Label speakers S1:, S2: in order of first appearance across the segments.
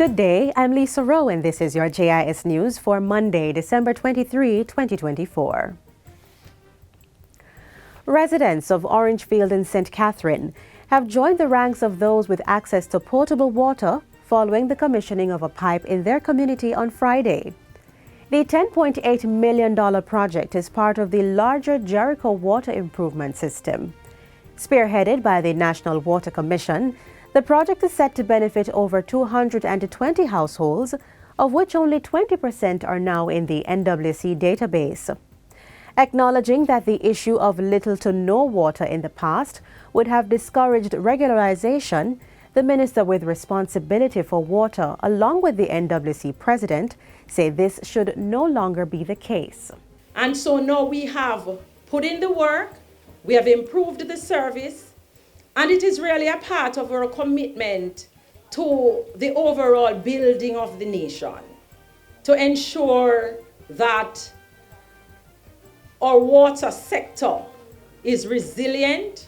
S1: Good day, I'm Lisa Rowe and this is your JIS News for Monday, December 23, 2024. Residents of Orangefield in St. Catherine have joined the ranks of those with access to potable water following the commissioning of a pipe in their community on Friday. The $10.8 million project is part of the larger Jericho Water Improvement System. Spearheaded by the National Water Commission, the project is set to benefit over 220 households, of which only 20% are now in the NWC database. Acknowledging that the issue of little to no water in the past would have discouraged regularization, the minister with responsibility for water, along with the NWC president, say this should no longer be the case.
S2: And so now we have put in the work, we have improved the service, and it is really a part of our commitment to the overall building of the nation, to ensure that our water sector is resilient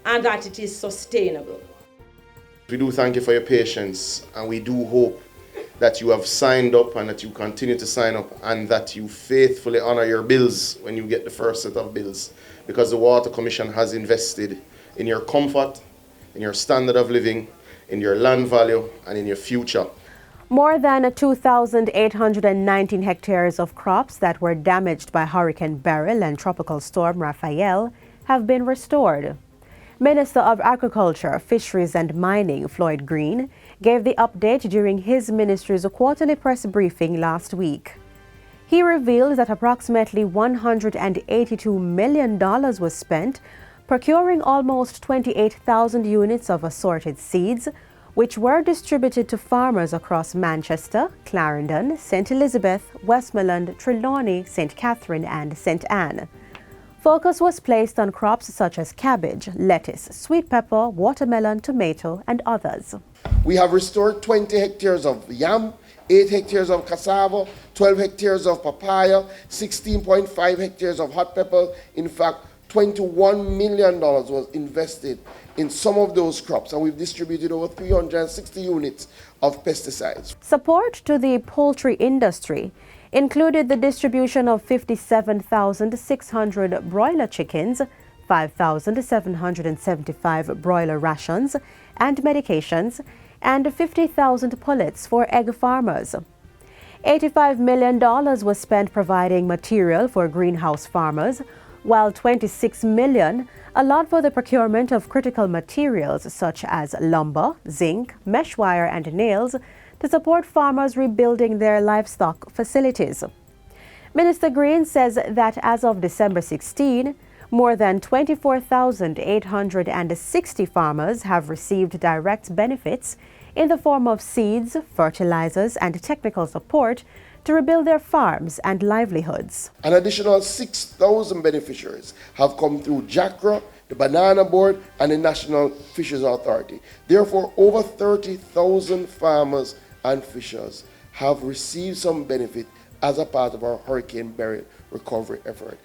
S2: and that it is sustainable.
S3: We do thank you for your patience, and we do hope that you have signed up and that you continue to sign up and that you faithfully honor your bills when you get the first set of bills, because the Water Commission has invested in your comfort, in your standard of living, in your land value, and in your future.
S1: More than 2,819 hectares of crops that were damaged by Hurricane Beryl and Tropical Storm Raphael have been restored. Minister of Agriculture, Fisheries and Mining, Floyd Green, gave the update during his ministry's quarterly press briefing last week. He revealed that approximately $182 million was spent procuring almost 28,000 units of assorted seeds, which were distributed to farmers across Manchester, Clarendon, St. Elizabeth, Westmoreland, Trelawney, St. Catherine and St. Anne. Focus was placed on crops such as cabbage, lettuce, sweet pepper, watermelon, tomato and others.
S4: We have restored 20 hectares of yam, 8 hectares of cassava, 12 hectares of papaya, 16.5 hectares of hot pepper. In fact, $21 million was invested in some of those crops, and we've distributed over 360 units of pesticides.
S1: Support to the poultry industry included the distribution of 57,600 broiler chickens, 5,775 broiler rations and medications, and 50,000 pullets for egg farmers. $85 million was spent providing material for greenhouse farmers, while $26 million allowed for the procurement of critical materials such as lumber, zinc, mesh wire and nails to support farmers rebuilding their livestock facilities. Minister Green says that as of December 16, more than 24,860 farmers have received direct benefits in the form of seeds, fertilizers and technical support to rebuild their farms and livelihoods.
S4: An additional 6,000 beneficiaries have come through JACRA, the Banana Board, and the National Fisheries Authority. Therefore, over 30,000 farmers and fishers have received some benefit as a part of our Hurricane Beryl recovery effort.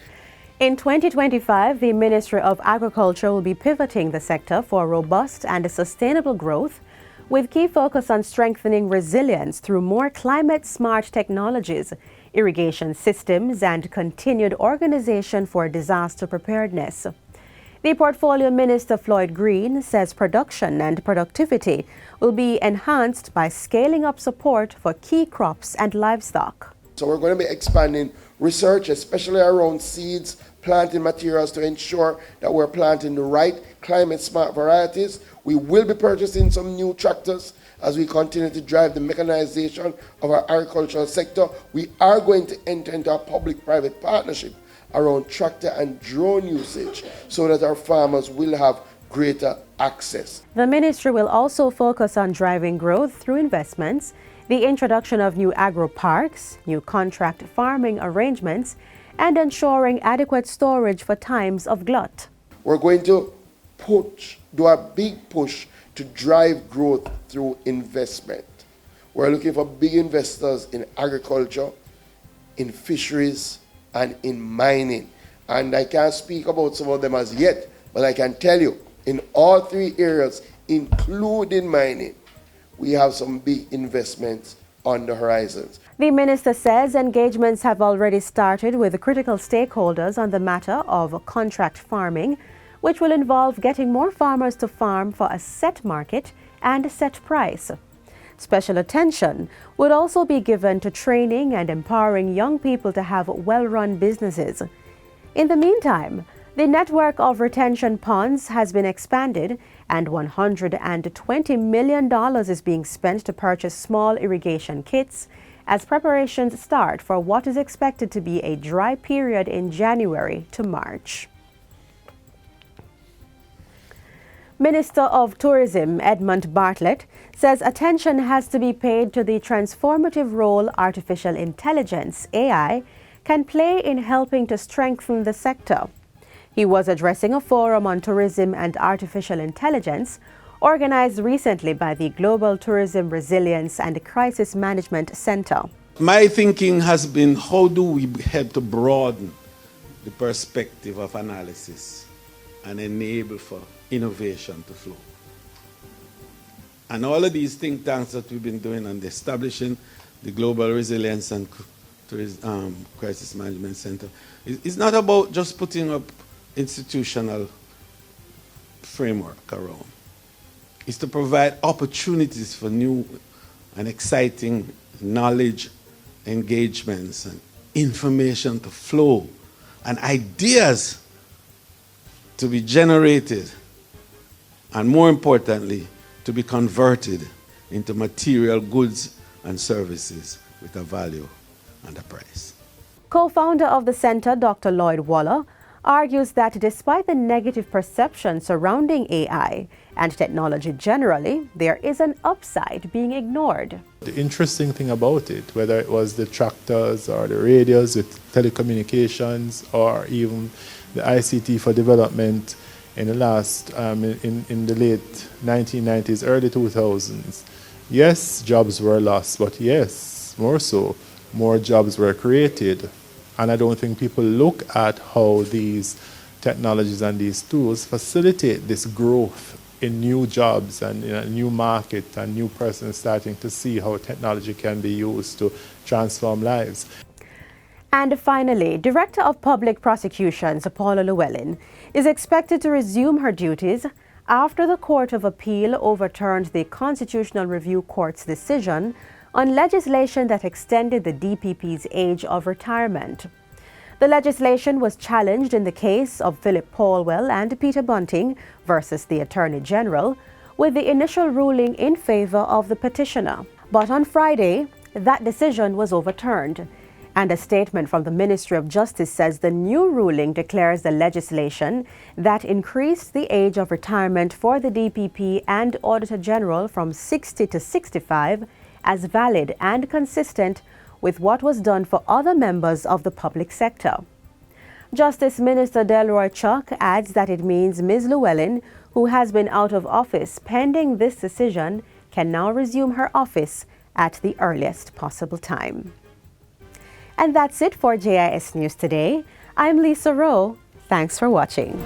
S1: In 2025, the Ministry of Agriculture will be pivoting the sector for robust and sustainable growth, with key focus on strengthening resilience through more climate-smart technologies, irrigation systems, and continued organization for disaster preparedness. The Portfolio Minister Floyd Green says production and productivity will be enhanced by scaling up support for key crops and livestock.
S4: So we're going to be expanding research, especially around seeds, planting materials, to ensure that we're planting the right climate-smart varieties. We will be purchasing some new tractors as we continue to drive the mechanization of our agricultural sector. We are going to enter into a public-private partnership around tractor and drone usage so that our farmers will have greater access.
S1: The ministry will also focus on driving growth through investments, the introduction of new agro-parks, new contract farming arrangements, and ensuring adequate storage for times of glut.
S4: We're going to do a big push to drive growth through investment. We're looking for big investors in agriculture, in fisheries, and in mining. And I can't speak about some of them as yet, but I can tell you, in all three areas, including mining, we have some big investments on the horizons.
S1: The minister says engagements have already started with the critical stakeholders on the matter of contract farming, which will involve getting more farmers to farm for a set market and a set price. Special attention would also be given to training and empowering young people to have well-run businesses. In the meantime, the network of retention ponds has been expanded and $120 million is being spent to purchase small irrigation kits as preparations start for what is expected to be a dry period in January to March. Minister of Tourism Edmund Bartlett says attention has to be paid to the transformative role artificial intelligence, AI, can play in helping to strengthen the sector. He was addressing a forum on tourism and artificial intelligence organized recently by the Global Tourism Resilience and Crisis Management Center.
S5: My thinking has been, how do we help to broaden the perspective of analysis and enable for innovation to flow? And all of these think tanks that we've been doing and establishing the Global Resilience and Crisis Management Center, it's not about just putting up institutional framework around. It's to provide opportunities for new and exciting knowledge, engagements, and information to flow, and ideas to be generated, and more importantly, to be converted into material goods and services with a value and a price.
S1: Co-founder of the center, Dr. Lloyd Waller, argues that despite the negative perception surrounding AI and technology generally, there is an upside being ignored.
S6: The interesting thing about it, whether it was the tractors or the radios with telecommunications or even the ICT for development in the last, in the late 1990s, early 2000s, yes, jobs were lost, but yes, more so, more jobs were created. And I don't think people look at how these technologies and these tools facilitate this growth in new jobs and in a new market and new persons starting to see how technology can be used to transform lives.
S1: And finally, Director of Public Prosecutions, Paula Llewellyn, is expected to resume her duties after the Court of Appeal overturned the Constitutional Review Court's decision on legislation that extended the DPP's age of retirement. The legislation was challenged in the case of Philip Paulwell and Peter Bunting versus the Attorney General, with the initial ruling in favor of the petitioner. But on Friday, that decision was overturned, and a statement from the Ministry of Justice says the new ruling declares the legislation that increased the age of retirement for the DPP and Auditor General from 60 to 65 as valid and consistent with what was done for other members of the public sector. Justice Minister Delroy Chuck adds that it means Ms. Llewellyn, who has been out of office pending this decision, can now resume her office at the earliest possible time. And that's it for JIS News Today. I'm Lisa Rowe. Thanks for watching.